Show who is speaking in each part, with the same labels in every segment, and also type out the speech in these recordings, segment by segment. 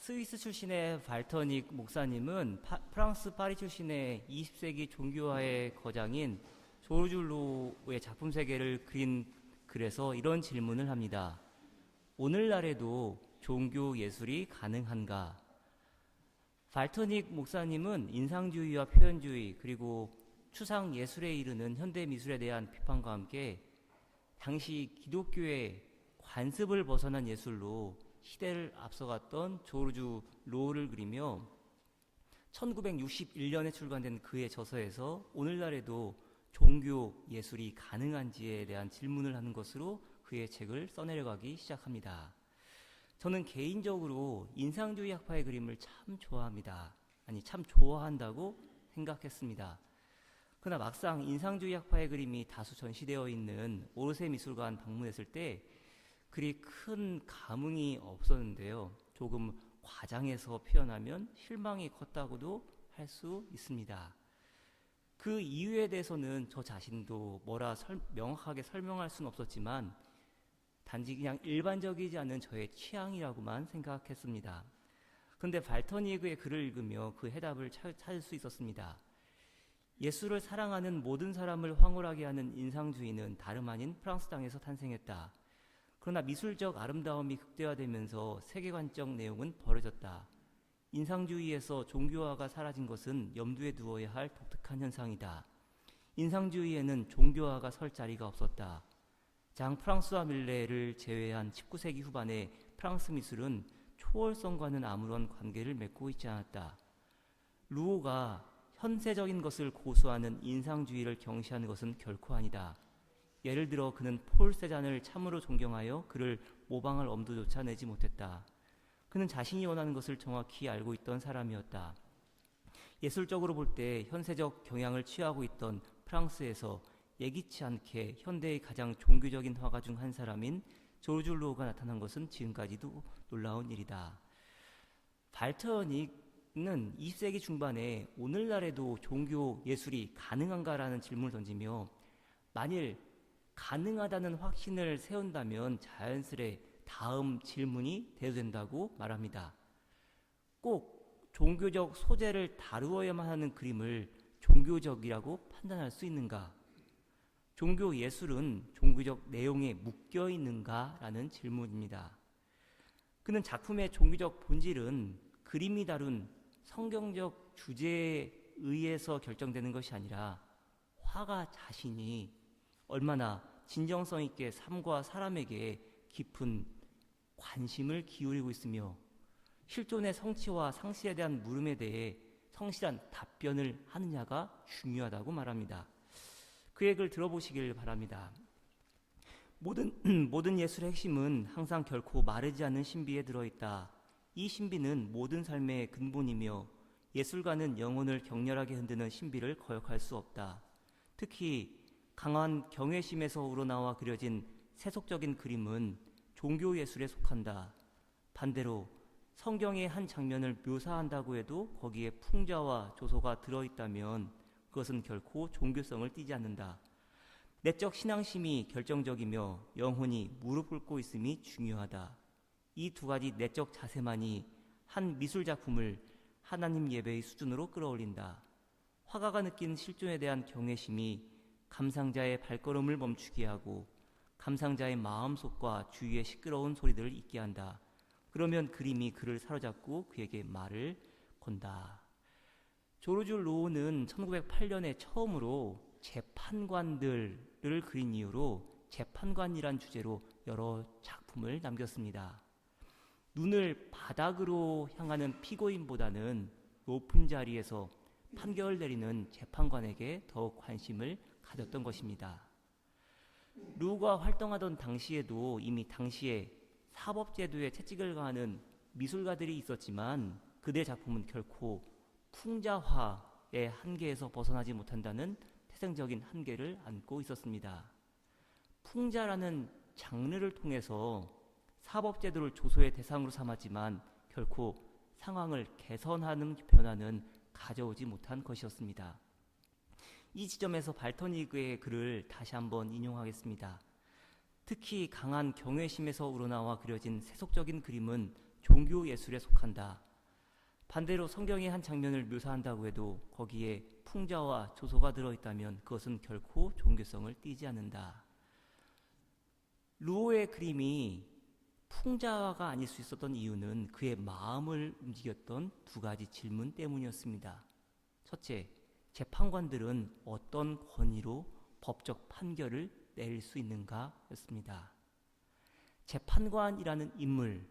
Speaker 1: 스위스 출신의 발터닉 목사님은 프랑스 파리 출신의 20세기 종교화의 거장인 조르주 루의 작품 세계를 그린 글에서 이런 질문을 합니다. 오늘날에도 종교 예술이 가능한가? 발터닉 목사님은 인상주의와 표현주의 그리고 추상 예술에 이르는 현대 미술에 대한 비판과 함께 당시 기독교의 관습을 벗어난 예술로 시대를 앞서갔던 조르주 로를 그리며 1961년에 출간된 그의 저서에서 오늘날에도 종교 예술이 가능한지에 대한 질문을 하는 것으로 그의 책을 써내려가기 시작합니다. 저는 개인적으로 인상주의 학파의 그림을 참 좋아합니다. 참 좋아한다고 생각했습니다. 그러나 막상 인상주의 학파의 그림이 다수 전시되어 있는 오르세 미술관 방문했을 때 그리 큰 감흥이 없었는데요. 조금 과장해서 표현하면 실망이 컸다고도 할 수 있습니다. 그 이유에 대해서는 저 자신도 명확하게 설명할 수는 없었지만 단지 그냥 일반적이지 않은 저의 취향이라고만 생각했습니다. 그런데 발터니그의 글을 읽으며 그 해답을 찾을 수 있었습니다. 예술을 사랑하는 모든 사람을 황홀하게 하는 인상주의는 다름 아닌 프랑스 땅에서 탄생했다. 그러나 미술적 아름다움이 극대화되면서 세계관적 내용은 버려졌다. 인상주의에서 종교화가 사라진 것은 염두에 두어야 할 독특한 현상이다. 인상주의에는 종교화가 설 자리가 없었다. 장 프랑스와 밀레를 제외한 19세기 후반의 프랑스 미술은 초월성과는 아무런 관계를 맺고 있지 않았다. 루오가 현세적인 것을 고수하는 인상주의를 경시하는 것은 결코 아니다. 예를 들어 그는 폴 세잔을 참으로 존경하여 그를 모방할 엄두조차 내지 못했다. 그는 자신이 원하는 것을 정확히 알고 있던 사람이었다. 예술적으로 볼 때 현세적 경향을 취하고 있던 프랑스에서 예기치 않게 현대의 가장 종교적인 화가 중 한 사람인 조르주 루오가 나타난 것은 지금까지도 놀라운 일이다. 발터닉은 20세기 중반에 오늘날에도 종교 예술이 가능한가라는 질문을 던지며 만일 가능하다는 확신을 세운다면 자연스레 다음 질문이 대두된다고 말합니다. 꼭 종교적 소재를 다루어야만 하는 그림을 종교적이라고 판단할 수 있는가? 종교 예술은 종교적 내용에 묶여 있는가라는 질문입니다. 그는 작품의 종교적 본질은 그림이 다룬 성경적 주제에 의해서 결정되는 것이 아니라 화가 자신이 얼마나 진정성 있게 삶과 사람에게 깊은 관심을 기울이고 있으며 실존의 성취와 상실에 대한 물음에 대해 성실한 답변을 하느냐가 중요하다고 말합니다. 그의 글 들어보시길 바랍니다. 모든 예술의 핵심은 항상 결코 마르지 않는 신비에 들어있다. 이 신비는 모든 삶의 근본이며 예술가는 영혼을 격렬하게 흔드는 신비를 거역할 수 없다. 특히 강한 경외심에서 우러나와 그려진 세속적인 그림은 종교 예술에 속한다. 반대로 성경의 한 장면을 묘사한다고 해도 거기에 풍자와 조소가 들어있다면 그것은 결코 종교성을 띠지 않는다. 내적 신앙심이 결정적이며 영혼이 무릎 꿇고 있음이 중요하다. 이 두 가지 내적 자세만이 한 미술 작품을 하나님 예배의 수준으로 끌어올린다. 화가가 느낀 실존에 대한 경외심이 감상자의 발걸음을 멈추게 하고 감상자의 마음속과 주위의 시끄러운 소리들을 잊게 한다. 그러면 그림이 그를 사로잡고 그에게 말을 건다. 조르주 로우는 1908년에 처음으로 재판관들을 그린 이후로 재판관이란 주제로 여러 작품을 남겼습니다. 눈을 바닥으로 향하는 피고인보다는 높은 자리에서 판결을 내리는 재판관에게 더욱 관심을 가졌던 것입니다. 루가 활동하던 당시에도 이미 당시에 사법제도에 채찍을 가하는 미술가들이 있었지만 그들의 작품은 결코 풍자화의 한계에서 벗어나지 못한다는 태생적인 한계를 안고 있었습니다. 풍자라는 장르를 통해서 사법제도를 조소의 대상으로 삼았지만 결코 상황을 개선하는 변화는 가져오지 못한 것이었습니다. 이 지점에서 발터니그의 글을 다시 한번 인용하겠습니다. 특히 강한 경외심에서 우러나와 그려진 세속적인 그림은 종교 예술에 속한다. 반대로 성경의 한 장면을 묘사한다고 해도 거기에 풍자와 조소가 들어있다면 그것은 결코 종교성을 띠지 않는다. 루오의 그림이 풍자가 아닐 수 있었던 이유는 그의 마음을 움직였던 두 가지 질문 때문이었습니다. 첫째, 재판관들은 어떤 권위로 법적 판결을 내릴 수 있는가 였습니다. 재판관이라는 인물,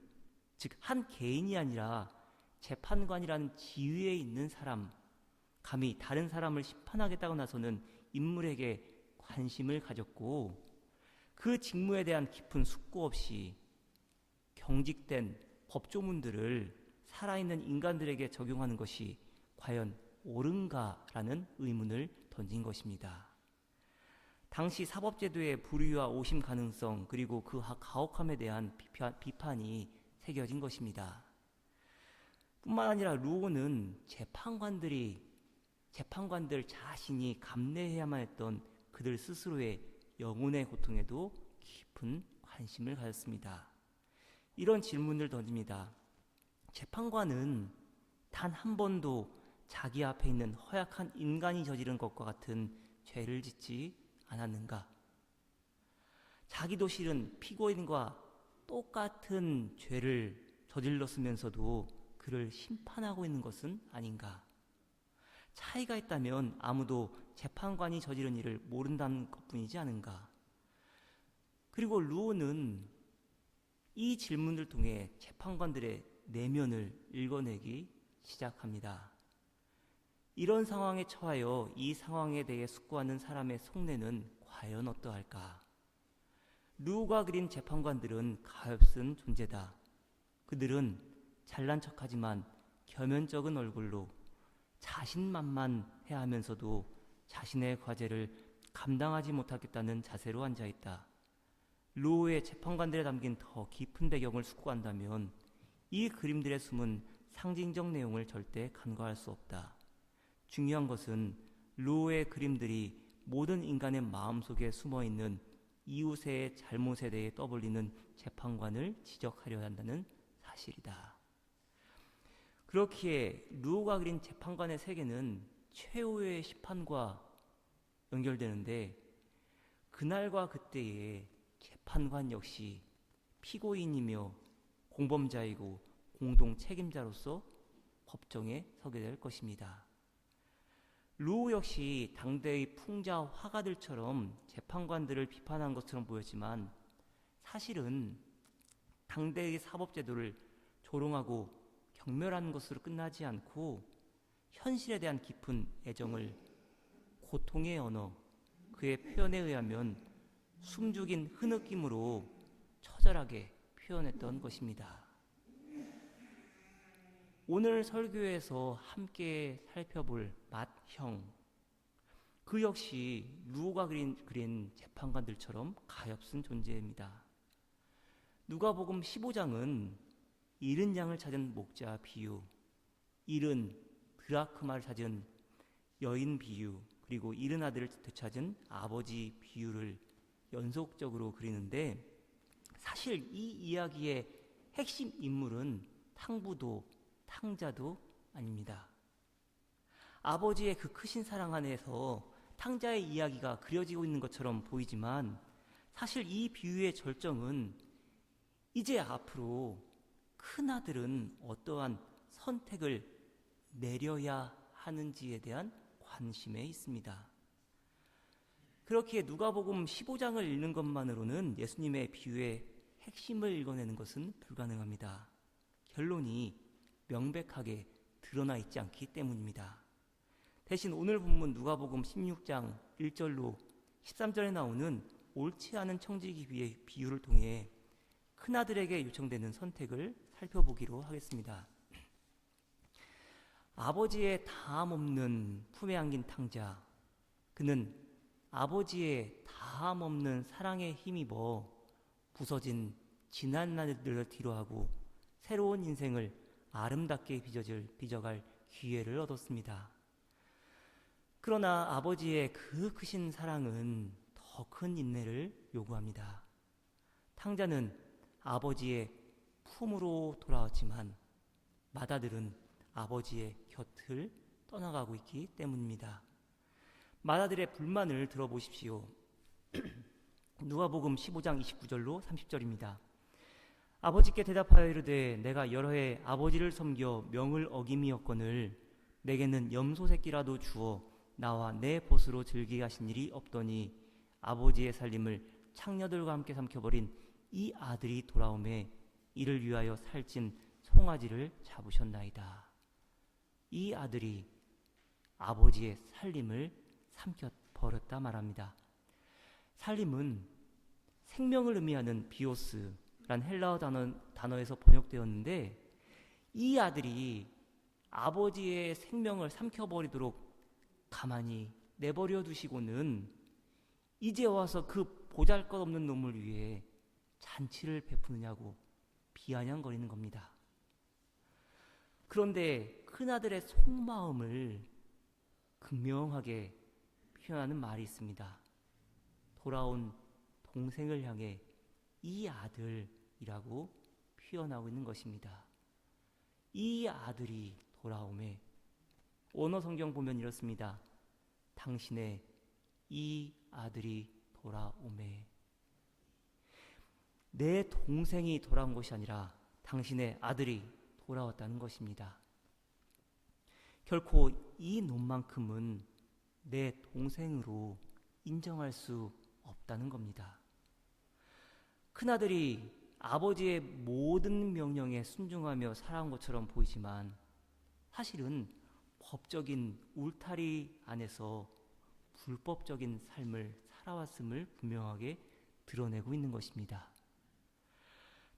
Speaker 1: 즉 한 개인이 아니라 재판관이라는 지위에 있는 사람, 감히 다른 사람을 심판하겠다고 나서는 인물에게 관심을 가졌고 그 직무에 대한 깊은 숙고 없이 경직된 법조문들을 살아있는 인간들에게 적용하는 것이 과연 옳은가라는 의문을 던진 것입니다. 당시 사법제도의 불의와 오심 가능성 그리고 그 가혹함에 대한 비판이 새겨진 것입니다. 뿐만 아니라 루오는 재판관들 자신이 감내해야만 했던 그들 스스로의 영혼의 고통에도 깊은 관심을 가졌습니다. 이런 질문을 던집니다. 재판관은 단 한 번도 자기 앞에 있는 허약한 인간이 저지른 것과 같은 죄를 짓지 않았는가? 자기도 실은 피고인과 똑같은 죄를 저질렀으면서도 그를 심판하고 있는 것은 아닌가? 차이가 있다면 아무도 재판관이 저지른 일을 모른다는 것뿐이지 않은가? 그리고 루오는 이 질문을 통해 재판관들의 내면을 읽어내기 시작합니다. 이런 상황에 처하여 이 상황에 대해 숙고하는 사람의 속내는 과연 어떠할까? 루오가 그린 재판관들은 가엾은 존재다. 그들은 잘난 척하지만 겸연쩍은 얼굴로 자신만만해 하면서도 자신의 과제를 감당하지 못하겠다는 자세로 앉아있다. 루오의 재판관들에 담긴 더 깊은 배경을 숙고한다면 이 그림들의 숨은 상징적 내용을 절대 간과할 수 없다. 중요한 것은 루오의 그림들이 모든 인간의 마음속에 숨어있는 이웃의 잘못에 대해 떠벌리는 재판관을 지적하려 한다는 사실이다. 그렇기에 루오가 그린 재판관의 세계는 최후의 심판과 연결되는데 그날과 그때에 재판관 역시 피고인이며 공범자이고 공동 책임자로서 법정에 서게 될 것입니다. 루오 역시 당대의 풍자 화가들처럼 재판관들을 비판한 것처럼 보였지만 사실은 당대의 사법제도를 조롱하고 경멸하는 것으로 끝나지 않고 현실에 대한 깊은 애정을 고통의 언어, 그의 표현에 의하면 숨죽인 흐느낌으로 처절하게 표현했던 것입니다. 오늘 설교에서 함께 살펴볼 맏형, 그 역시 루오가 그린 재판관들처럼 가엾은 존재입니다. 누가복음 15장은 잃은 양을 찾은 목자 비유, 잃은 드라크마를 찾은 여인 비유, 그리고 잃은 아들을 되찾은 아버지 비유를 연속적으로 그리는데 사실 이 이야기의 핵심 인물은 탕부도 탕자도 아닙니다. 아버지의 그 크신 사랑 안에서 탕자의 이야기가 그려지고 있는 것처럼 보이지만 사실 이 비유의 절정은 이제 앞으로 큰아들은 어떠한 선택을 내려야 하는지에 대한 관심에 있습니다. 그렇기에 누가복음 15장을 읽는 것만으로는 예수님의 비유의 핵심을 읽어내는 것은 불가능합니다. 결론이 명백하게 드러나 있지 않기 때문입니다. 대신 오늘 본문 누가복음 16장 1절로 13절에 나오는 옳지 않은 청지기 비유를 통해 큰아들에게 요청되는 선택을 살펴보기로 하겠습니다. 아버지의 다함없는 품에 안긴 탕자, 그는 아버지의 다함없는 사랑에 힘입어 부서진 지난 날들을 뒤로하고 새로운 인생을 아름답게 빚어갈 기회를 얻었습니다. 그러나 아버지의 그 크신 사랑은 더 큰 인내를 요구합니다. 탕자는 아버지의 품으로 돌아왔지만 맏아들은 아버지의 곁을 떠나가고 있기 때문입니다. 맏아들의 불만을 들어보십시오. 누가복음 15장 29절로 30절입니다. 아버지께 대답하여 이르되 내가 여러 해 아버지를 섬겨 명을 어김이었거늘 내게는 염소 새끼라도 주어 나와 내 벗으로 즐기게 하신 일이 없더니 아버지의 살림을 창녀들과 함께 삼켜버린 이 아들이 돌아오매 이를 위하여 살찐 송아지를 잡으셨나이다. 이 아들이 아버지의 살림을 삼켜버렸다 말합니다. 살림은 생명을 의미하는 비오스란 헬라어 단어에서 번역되었는데 이 아들이 아버지의 생명을 삼켜버리도록 가만히 내버려 두시고는 이제 와서 그 보잘것없는 놈을 위해 잔치를 베푸느냐고 비아냥거리는 겁니다. 그런데 큰아들의 속마음을 극명하게 표현하는 말이 있습니다. 돌아온 동생을 향해 이 아들이라고 표현하고 있는 것입니다. 이 아들이 돌아오매 원어 성경 보면 이렇습니다. 당신의 이 아들이 돌아오매. 내 동생이 돌아온 것이 아니라 당신의 아들이 돌아왔다는 것입니다. 결코 이 놈만큼은 내 동생으로 인정할 수 없다는 겁니다. 큰아들이 아버지의 모든 명령에 순종하며 살아온 것처럼 보이지만 사실은 법적인 울타리 안에서 불법적인 삶을 살아왔음을 분명하게 드러내고 있는 것입니다.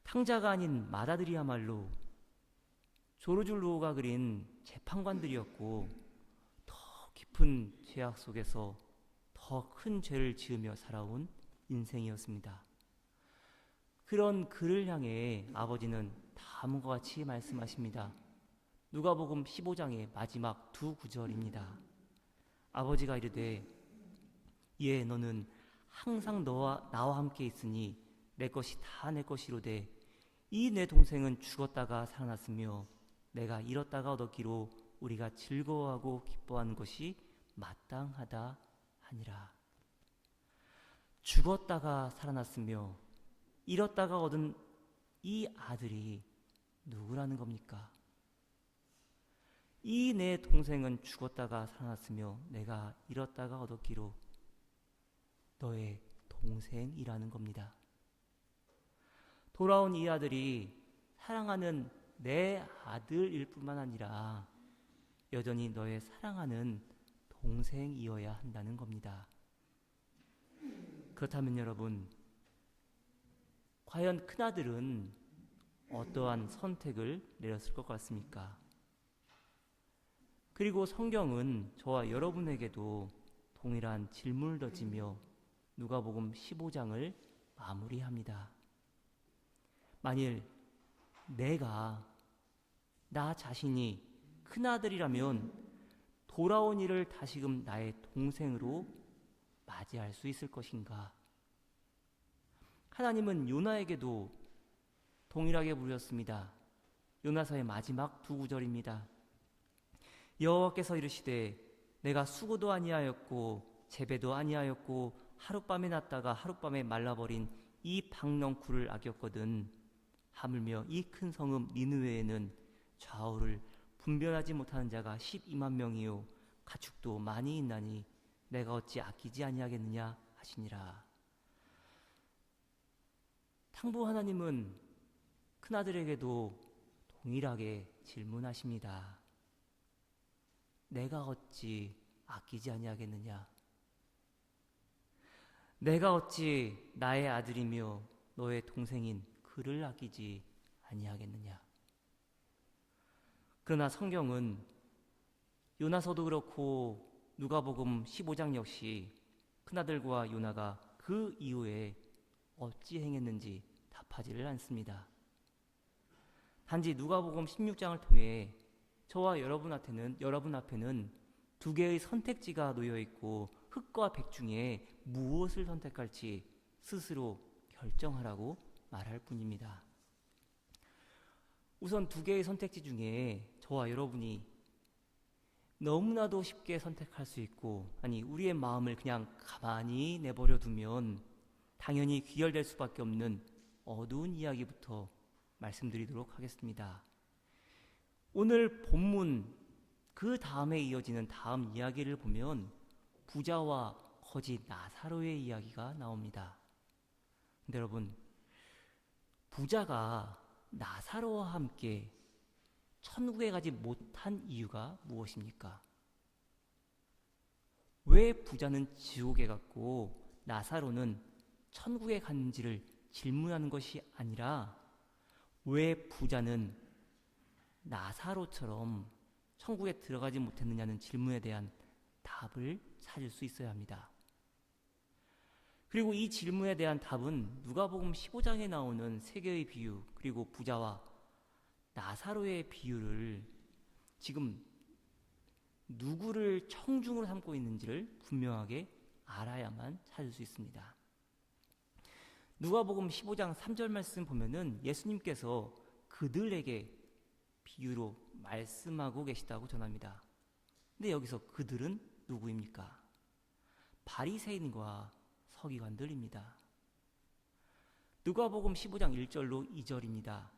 Speaker 1: 탕자가 아닌 맏아들이야말로 조르줄루가 그린 재판관들이었고 더 깊은 죄악 속에서 더 큰 죄를 지으며 살아온 인생이었습니다. 그런 그를 향해 아버지는 다음과 같이 말씀하십니다. 누가복음 15장의 마지막 두 구절입니다. 아버지가 이르되 예 너는 항상 나와 함께 있으니 내 것이 다 내 것이로되 이 내 동생은 죽었다가 살아났으며 내가 잃었다가 얻었기로 우리가 즐거워하고 기뻐하는 것이 마땅하다 하니라. 죽었다가 살아났으며 잃었다가 얻은 이 아들이 누구라는 겁니까? 이 내 동생은 죽었다가 살아났으며 내가 잃었다가 얻었기로 너의 동생이라는 겁니다. 돌아온 이 아들이 사랑하는 내 아들일 뿐만 아니라 여전히 너의 사랑하는 동생이어야 한다는 겁니다. 그렇다면 여러분, 과연 큰아들은 어떠한 선택을 내렸을 것 같습니까? 그리고 성경은 저와 여러분에게도 동일한 질문을 던지며 누가복음 15장을 마무리합니다. 만일 나 자신이 큰아들이라면 돌아온 이를 다시금 나의 동생으로 맞이할 수 있을 것인가? 하나님은 요나에게도 동일하게 부르셨습니다. 요나서의 마지막 두 구절입니다. 여호와께서 이르시되 내가 수고도 아니하였고 재배도 아니하였고 하룻밤에 났다가 하룻밤에 말라버린 이 박넝쿨을 아꼈거든 하물며 이 큰 성읍 니느웨에는 좌우를 분별하지 못하는 자가 12만 명이요 가축도 많이 있나니 내가 어찌 아끼지 아니하겠느냐 하시니라. 탕부 하나님은 큰아들에게도 동일하게 질문하십니다. 내가 어찌 아끼지 아니하겠느냐? 내가 어찌 나의 아들이며 너의 동생인 그를 아끼지 아니하겠느냐? 그러나 성경은 요나서도 그렇고 누가복음 15장 역시 큰아들과 요나가 그 이후에 어찌 행했는지 답하지를 않습니다. 단지 누가복음 16장을 통해 저와 여러분 앞에는 두 개의 선택지가 놓여 있고 흑과 백 중에 무엇을 선택할지 스스로 결정하라고 말할 뿐입니다. 우선 두 개의 선택지 중에 저와 여러분이 너무나도 쉽게 선택할 수 있고, 아니 우리의 마음을 그냥 가만히 내버려 두면 당연히 귀결될 수밖에 없는 어두운 이야기부터 말씀드리도록 하겠습니다. 오늘 본문 그 다음에 이어지는 다음 이야기를 보면 부자와 거지 나사로의 이야기가 나옵니다. 근데 여러분, 부자가 나사로와 함께 천국에 가지 못한 이유가 무엇입니까? 왜 부자는 지옥에 갔고 나사로는 천국에 갔는지를 질문하는 것이 아니라 왜 부자는 나사로처럼 천국에 들어가지 못했느냐는 질문에 대한 답을 찾을 수 있어야 합니다. 그리고 이 질문에 대한 답은 누가복음 15장에 나오는 세 개의 비유, 그리고 부자와 나사로의 비유를 지금 누구를 청중으로 삼고 있는지를 분명하게 알아야만 찾을 수 있습니다. 누가복음 15장 3절 말씀 보면은 예수님께서 그들에게 비유로 말씀하고 계시다고 전합니다. 근데 여기서 그들은 누구입니까? 바리새인과 서기관들입니다. 누가복음 15장 1절로 2절입니다.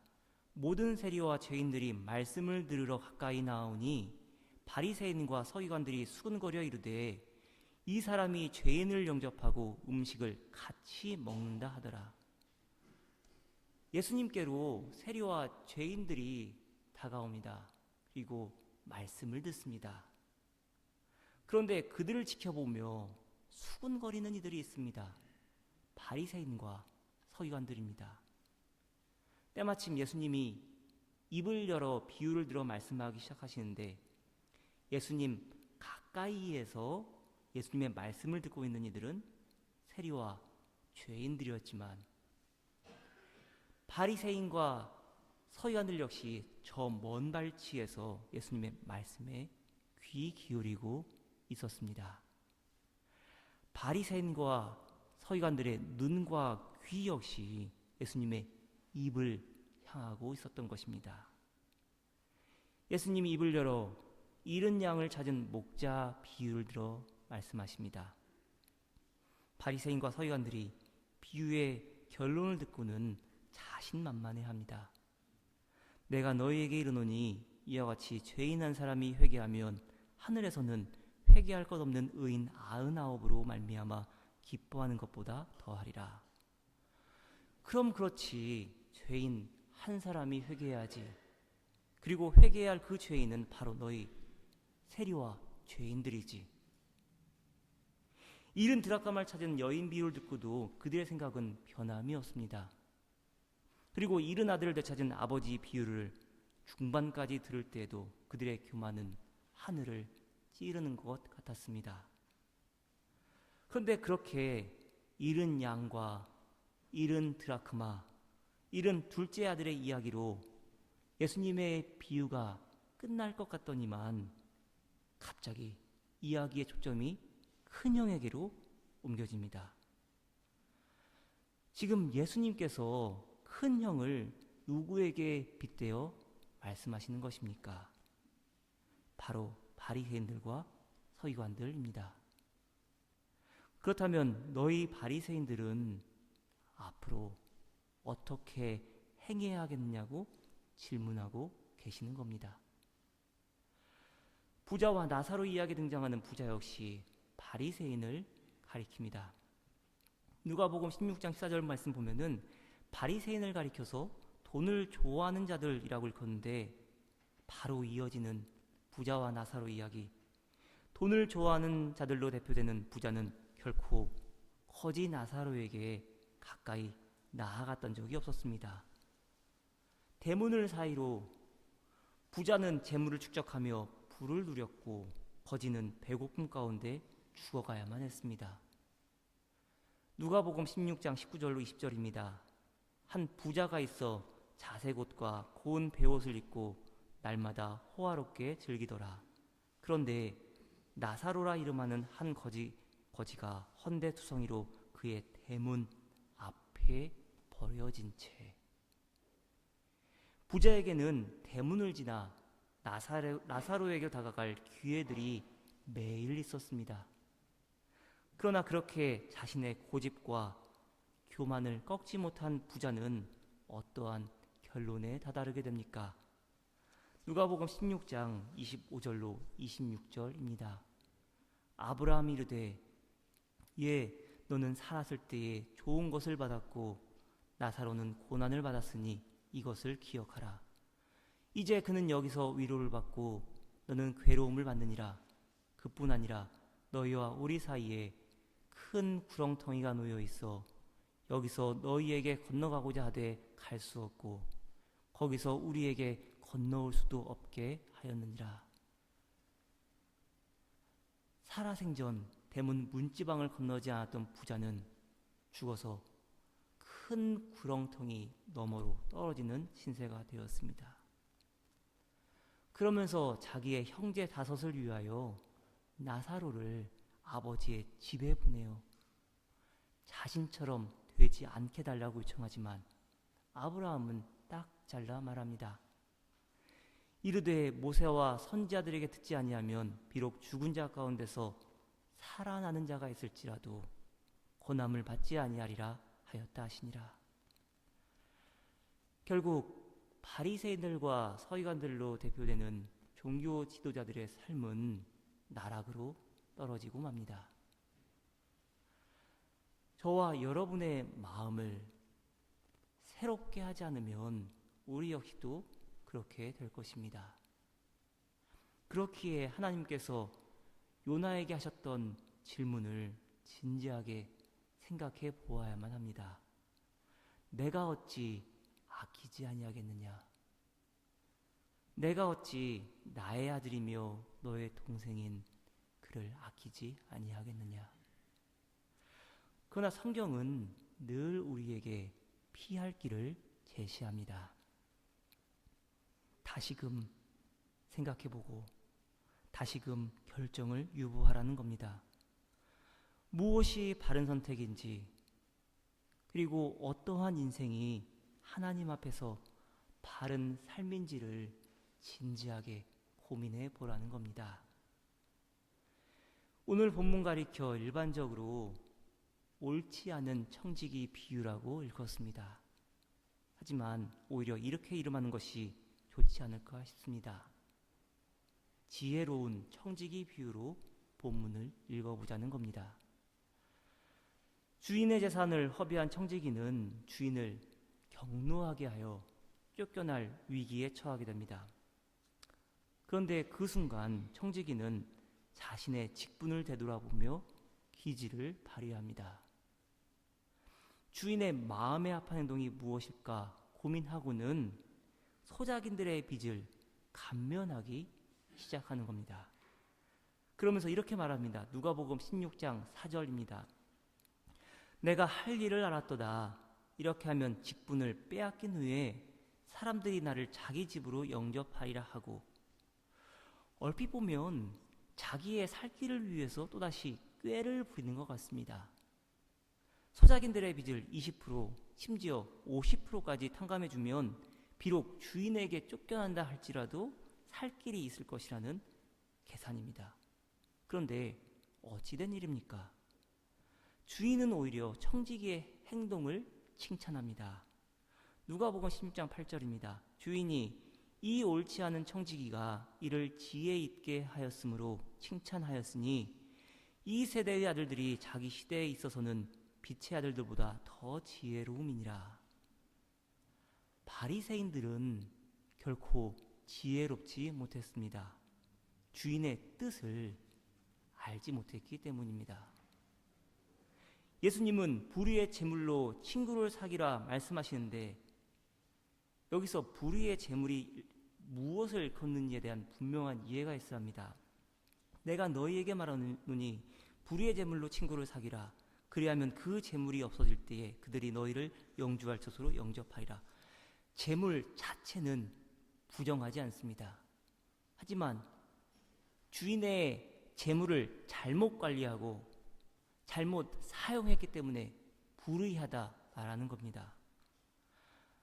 Speaker 1: 모든 세리와 죄인들이 말씀을 들으러 가까이 나오니 바리새인과 서기관들이 수군거려 이르되 이 사람이 죄인을 영접하고 음식을 같이 먹는다 하더라. 예수님께로 세리와 죄인들이 다가옵니다. 그리고 말씀을 듣습니다. 그런데 그들을 지켜보며 수군거리는 이들이 있습니다. 바리새인과 서기관들입니다. 때마침 예수님이 입을 열어 비유를 들어 말씀하기 시작하시는데 예수님 가까이에서 예수님의 말씀을 듣고 있는 이들은 세리와 죄인들이었지만 바리새인과 서기관들 역시 저 먼 발치에서 예수님의 말씀에 귀 기울이고 있었습니다. 바리새인과 서기관들의 눈과 귀 역시 예수님의 입을 향하고 있었던 것입니다. 예수님이 입을 열어 잃은 양을 찾은 목자 비유를 들어 말씀하십니다. 바리새인과 서기관들이 비유의 결론을 듣고는 자신만만해합니다. 내가 너희에게 이르노니 이와 같이 죄인 한 사람이 회개하면 하늘에서는 회개할 것 없는 의인 99으로 말미암아 기뻐하는 것보다 더하리라. 그럼 그렇지, 죄인 한 사람이 회개해야지. 그리고 회개해야 할 그 죄인은 바로 너희 세리와 죄인들이지. 잃은 드라카마를 찾은 여인 비유를 듣고도 그들의 생각은 변함이 없습니다. 그리고 잃은 아들을 되찾은 아버지 비유를 중반까지 들을 때에도 그들의 교만은 하늘을 찌르는 것 같았습니다. 그런데 그렇게 잃은 양과 잃은 드라크마, 잃은 둘째 아들의 이야기로 예수님의 비유가 끝날 것 같더니만 갑자기 이야기의 초점이 큰 형에게로 옮겨집니다. 지금 예수님께서 큰 형을 누구에게 빗대어 말씀하시는 것입니까? 바로 바리새인들과 서기관들입니다. 그렇다면 너희 바리새인들은 앞으로 어떻게 행해야 하겠느냐고 질문하고 계시는 겁니다. 부자와 나사로 이야기에 등장하는 부자 역시 바리새인을 가리킵니다. 누가복음 16장 14절 말씀 보면은 바리새인을 가리켜서 돈을 좋아하는 자들이라고 일컫는데 바로 이어지는 부자와 나사로 이야기, 돈을 좋아하는 자들로 대표되는 부자는 결코 거지 나사로에게 가까이 나아갔던 적이 없었습니다. 대문을 사이로 부자는 재물을 축적하며 부를 누렸고 거지는 배고픔 가운데 죽어가야만 했습니다. 누가복음 16장 19절로 20절입니다. 한 부자가 있어 자색 옷과 고운 베옷을 입고 날마다 호화롭게 즐기더라. 그런데 나사로라 이름하는 한 거지가 헌데투성이로 그의 대문 앞에 버려진 채. 부자에게는 대문을 지나 나사로에게 다가갈 기회들이 매일 있었습니다. 그러나 그렇게 자신의 고집과 교만을 꺾지 못한 부자는 어떠한 결론에 다다르게 됩니까? 누가복음 16장 25절로 26절입니다. 아브라함이 이르되 너는 살았을 때에 좋은 것을 받았고 나사로는 고난을 받았으니 이것을 기억하라. 이제 그는 여기서 위로를 받고 너는 괴로움을 받느니라. 그뿐 아니라 너희와 우리 사이에 큰 구렁텅이가 놓여 있어 여기서 너희에게 건너가고자 하되 갈 수 없고 거기서 우리에게 건너올 수도 없게 하였느니라. 살아생전 대문 문지방을 건너지 않았던 부자는 죽어서 큰 구렁텅이 너머로 떨어지는 신세가 되었습니다. 그러면서 자기의 형제 5을 위하여 나사로를 아버지의 집에 보내어 자신처럼 되지 않게 달라고 요청하지만 아브라함은 딱 잘라 말합니다. 이르되 모세와 선지자들에게 듣지 아니하면 비록 죽은 자 가운데서 살아나는 자가 있을지라도 고난을 받지 아니하리라 하였다 하시니라. 결국 바리새인들과 서기관들로 대표되는 종교 지도자들의 삶은 나락으로 떨어지고 맙니다. 저와 여러분의 마음을 새롭게 하지 않으면 우리 역시도 그렇게 될 것입니다. 그렇기에 하나님께서 요나에게 하셨던 질문을 진지하게 생각해 보아야만 합니다. 내가 어찌 아끼지 아니하겠느냐? 내가 어찌 나의 아들이며 너의 동생인 그를 아끼지 아니하겠느냐? 그러나 성경은 늘 우리에게 피할 길을 제시합니다. 다시금 생각해보고 다시금 결정을 유보하라는 겁니다. 무엇이 바른 선택인지 그리고 어떠한 인생이 하나님 앞에서 바른 삶인지를 진지하게 고민해 보라는 겁니다. 오늘 본문 가리켜 일반적으로 옳지 않은 청지기 비유라고 읽었습니다. 하지만 오히려 이렇게 이름하는 것이 좋지 않을까 싶습니다. 지혜로운 청지기 비유로 본문을 읽어보자는 겁니다. 주인의 재산을 허비한 청지기는 주인을 격노하게 하여 쫓겨날 위기에 처하게 됩니다. 그런데 그 순간 청지기는 자신의 직분을 되돌아보며 기지를 발휘합니다. 주인의 마음에 합한 행동이 무엇일까 고민하고는 소작인들의 빚을 감면하기 시작하는 겁니다. 그러면서 이렇게 말합니다. 누가복음 16장 4절입니다. 내가 할 일을 알았도다. 이렇게 하면 직분을 빼앗긴 후에 사람들이 나를 자기 집으로 영접하리라 하고, 얼핏 보면 자기의 살 길을 위해서 또다시 꾀를 부리는 것 같습니다. 소작인들의 빚을 20% 심지어 50%까지 탕감해주면 비록 주인에게 쫓겨난다 할지라도 살 길이 있을 것이라는 계산입니다. 그런데 어찌된 일입니까? 주인은 오히려 청지기의 행동을 칭찬합니다. 누가복음 16장 8절입니다. 주인이 이 옳지 않은 청지기가 이를 지혜 있게 하였으므로 칭찬하였으니 이 세대의 아들들이 자기 시대에 있어서는 빛의 아들들보다 더 지혜로움이니라. 바리새인들은 결코 지혜롭지 못했습니다. 주인의 뜻을 알지 못했기 때문입니다. 예수님은 불의의 재물로 친구를 사귀라 말씀하시는데 여기서 불의의 재물이 무엇을 걷는지에 대한 분명한 이해가 있어야 합니다. 내가 너희에게 말하노니 불의의 재물로 친구를 사귀라. 그리하면 그 재물이 없어질 때에 그들이 너희를 영주할 처소로 영접하리라. 재물 자체는 부정하지 않습니다. 하지만 주인의 재물을 잘못 관리하고 잘못 사용했기 때문에 불의하다라는 겁니다.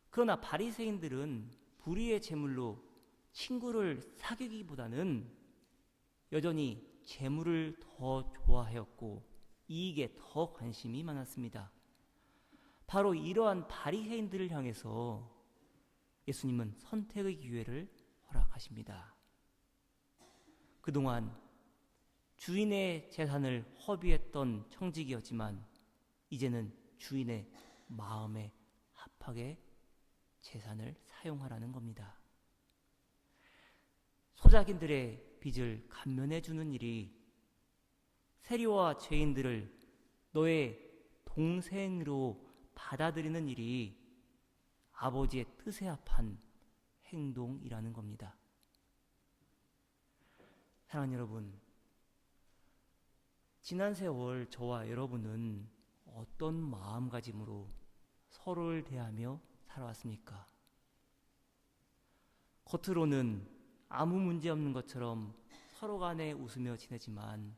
Speaker 1: 그러나 바리새인들은 불의의 제물로 친구를 사귀기보다는 여전히 재물을 더 좋아하였고 이익에 더 관심이 많았습니다. 바로 이러한 바리새인들을 향해서 예수님은 선택의 기회를 허락하십니다. 그동안 주인의 재산을 허비했던 청지기였지만 이제는 주인의 마음에 합하게 재산을 사용하라는 겁니다. 소작인들의 빚을 감면해 주는 일이 세리와 죄인들을 너의 동생으로 받아들이는 일이 아버지의 뜻에 합한 행동이라는 겁니다. 사랑하는 여러분, 지난 세월 저와 여러분은 어떤 마음가짐으로 서로를 대하며 살아왔습니까? 겉으로는 아무 문제 없는 것처럼 서로 간에 웃으며 지내지만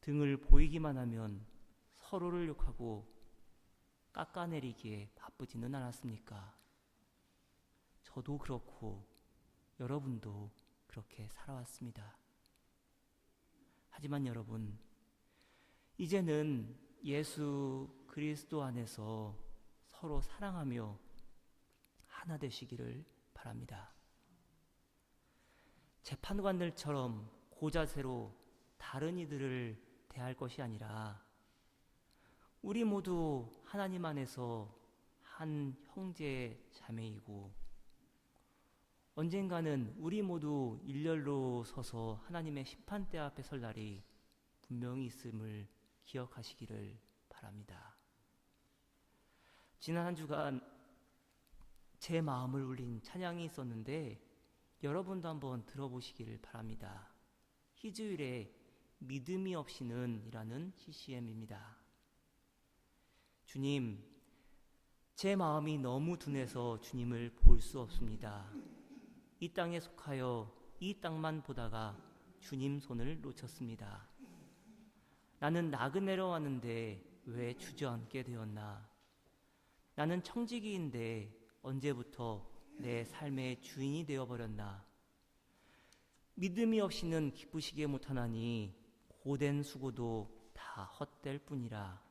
Speaker 1: 등을 보이기만 하면 서로를 욕하고 깎아내리기에 바쁘지는 않았습니까? 저도 그렇고 여러분도 그렇게 살아왔습니다. 하지만 여러분, 이제는 예수 그리스도 안에서 서로 사랑하며 하나 되시기를 바랍니다. 재판관들처럼 고자세로 다른 이들을 대할 것이 아니라 우리 모두 하나님 안에서 한 형제 자매이고 언젠가는 우리 모두 일렬로 서서 하나님의 심판대 앞에 설 날이 분명히 있음을 기억하시기를 바랍니다. 지난 한 주간 제 마음을 울린 찬양이 있었는데 여러분도 한번 들어보시기를 바랍니다. 희주일의 믿음이 없이는 이라는 CCM입니다. 주님, 제 마음이 너무 둔해서 주님을 볼 수 없습니다. 이 땅에 속하여 이 땅만 보다가 주님 손을 놓쳤습니다. 나는 나그네로 왔는데 왜 주저앉게 되었나? 나는 청지기인데 언제부터 내 삶의 주인이 되어버렸나? 믿음이 없이는 기쁘시게 못하나니 고된 수고도 다 헛될 뿐이라.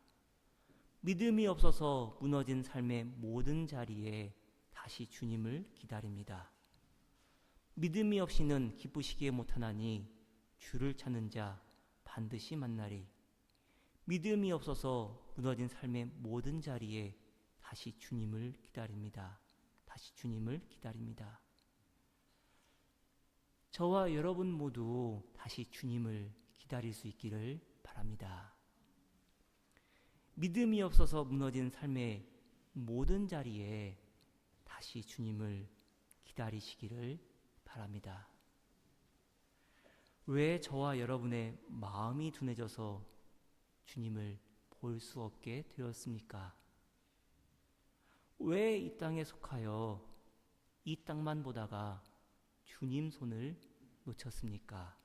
Speaker 1: 믿음이 없어서 무너진 삶의 모든 자리에 다시 주님을 기다립니다. 믿음이 없이는 기쁘시게 못하나니 주를 찾는 자 반드시 만나리. 믿음이 없어서 무너진 삶의 모든 자리에 다시 주님을 기다립니다. 다시 주님을 기다립니다. 저와 여러분 모두 다시 주님을 기다릴 수 있기를 바랍니다. 믿음이 없어서 무너진 삶의 모든 자리에 다시 주님을 기다리시기를 바랍니다. 왜 저와 여러분의 마음이 둔해져서 주님을 볼 수 없게 되었습니까? 왜 이 땅에 속하여 이 땅만 보다가 주님 손을 놓쳤습니까?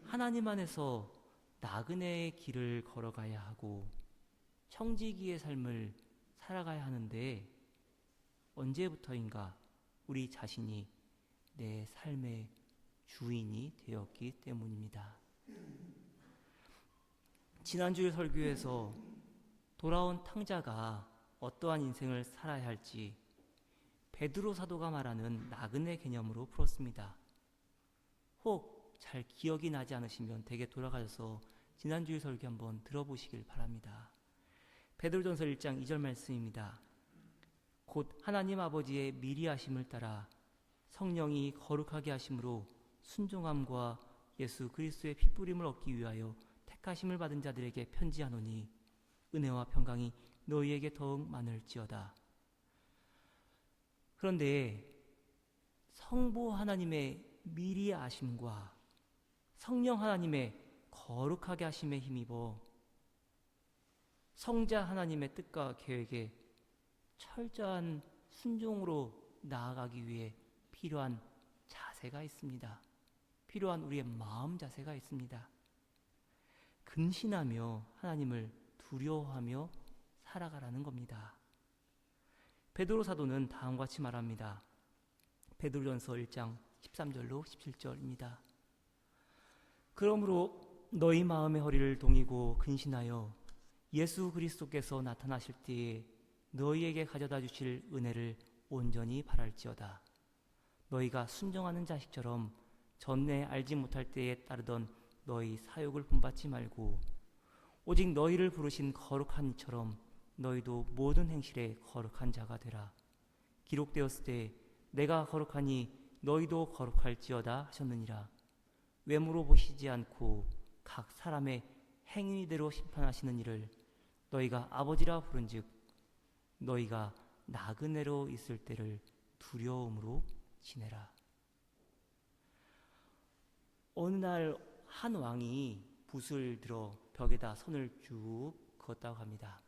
Speaker 1: 하나님 안에서 나그네의 길을 걸어가야 하고 청지기의 삶을 살아가야 하는데 언제부터인가 우리 자신이 내 삶의 주인이 되었기 때문입니다. 지난주일 설교에서 돌아온 탕자가 어떠한 인생을 살아야 할지 베드로 사도가 말하는 나그네 개념으로 풀었습니다. 혹 잘 기억이 나지 않으시면 댁에 돌아가셔서 지난주일 설교 한번 들어보시길 바랍니다. 베드로전서 1장 2절 말씀입니다. 곧 하나님 아버지의 미리 하심을 따라 성령이 거룩하게 하심으로 순종함과 예수 그리스도의 피뿌림을 얻기 위하여 택하심을 받은 자들에게 편지하노니 은혜와 평강이 너희에게 더욱 많을지어다. 그런데 성부 하나님의 미리 아심과 성령 하나님의 거룩하게 하심에 힘입어 성자 하나님의 뜻과 계획에 철저한 순종으로 나아가기 위해 필요한 자세가 있습니다. 필요한 우리의 마음 자세가 있습니다. 근신하며 하나님을 두려워하며 살아가라는 겁니다. 베드로 사도는 다음과 같이 말합니다. 베드로전서 1장 13절로 17절입니다. 그러므로 너희 마음의 허리를 동이고 근신하여 예수 그리스도께서 나타나실 때에 너희에게 가져다 주실 은혜를 온전히 바랄지어다. 너희가 순종하는 자식처럼 전에 알지 못할 때에 따르던 너희 사욕을 본받지 말고 오직 너희를 부르신 거룩한 이처럼 너희도 모든 행실에 거룩한 자가 되라. 기록되었을 때 내가 거룩하니 너희도 거룩할지어다 하셨느니라. 외모로 보시지 않고 각 사람의 행위대로 심판하시는 이를 너희가 아버지라 부른즉 너희가 나그네로 있을 때를 두려움으로 지내라. 어느 날 한 왕이 붓을 들어 벽에다 선을 쭉 그었다고 합니다.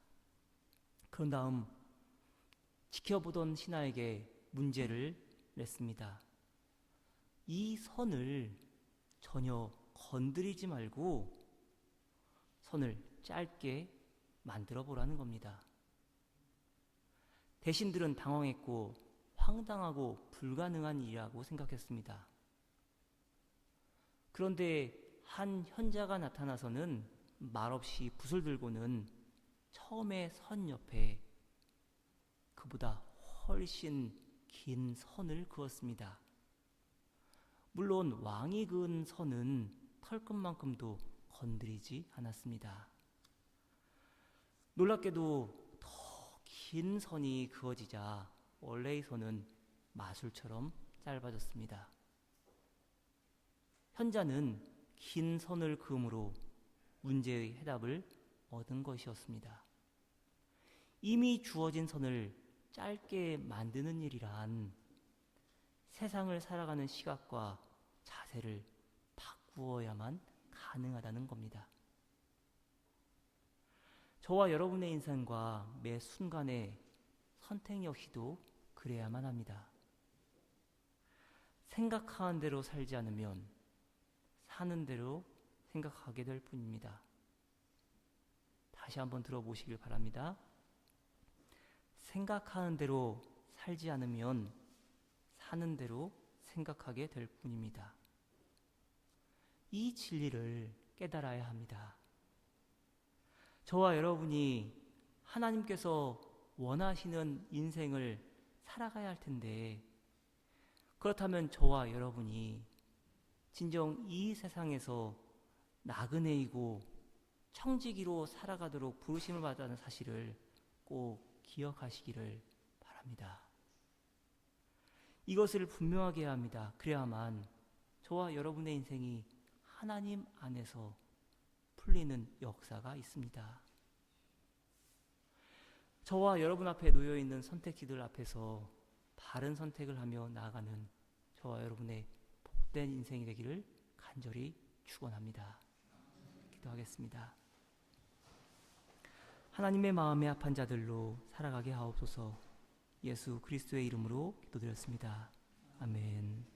Speaker 1: 그런 다음 지켜보던 신하에게 문제를 냈습니다. 이 선을 전혀 건드리지 말고 선을 짧게 만들어 보라는 겁니다. 대신들은 당황했고 황당하고 불가능한 일이라고 생각했습니다. 그런데 한 현자가 나타나서는 말없이 붓을 들고는 처음에 선 옆에 그보다 훨씬 긴 선을 그었습니다. 물론 왕이 그은 선은 털끝만큼도 건드리지 않았습니다. 놀랍게도 더 긴 선이 그어지자 원래의 선은 마술처럼 짧아졌습니다. 현자는 긴 선을 그음으로 문제의 해답을 얻은 것이었습니다. 이미 주어진 선을 짧게 만드는 일이란 세상을 살아가는 시각과 자세를 바꾸어야만 가능하다는 겁니다. 저와 여러분의 인생과 매 순간의 선택 역시도 그래야만 합니다. 생각하는 대로 살지 않으면 사는 대로 생각하게 될 뿐입니다. 다시 한번 들어보시길 바랍니다. 생각하는 대로 살지 않으면 사는 대로 생각하게 될 뿐입니다. 이 진리를 깨달아야 합니다. 저와 여러분이 하나님께서 원하시는 인생을 살아가야 할 텐데, 그렇다면 저와 여러분이 진정 이 세상에서 나그네이고 청지기로 살아가도록 부르심을 받았다는 사실을 꼭 기억하시기를 바랍니다. 이것을 분명하게 해야 합니다. 그래야만 저와 여러분의 인생이 하나님 안에서 풀리는 역사가 있습니다. 저와 여러분 앞에 놓여있는 선택지들 앞에서 바른 선택을 하며 나아가는 저와 여러분의 복된 인생이 되기를 간절히 축원합니다. 기도하겠습니다. 하나님의 마음에 합한 자들로 살아가게 하옵소서. 예수 그리스도의 이름으로 기도드렸습니다. 아멘.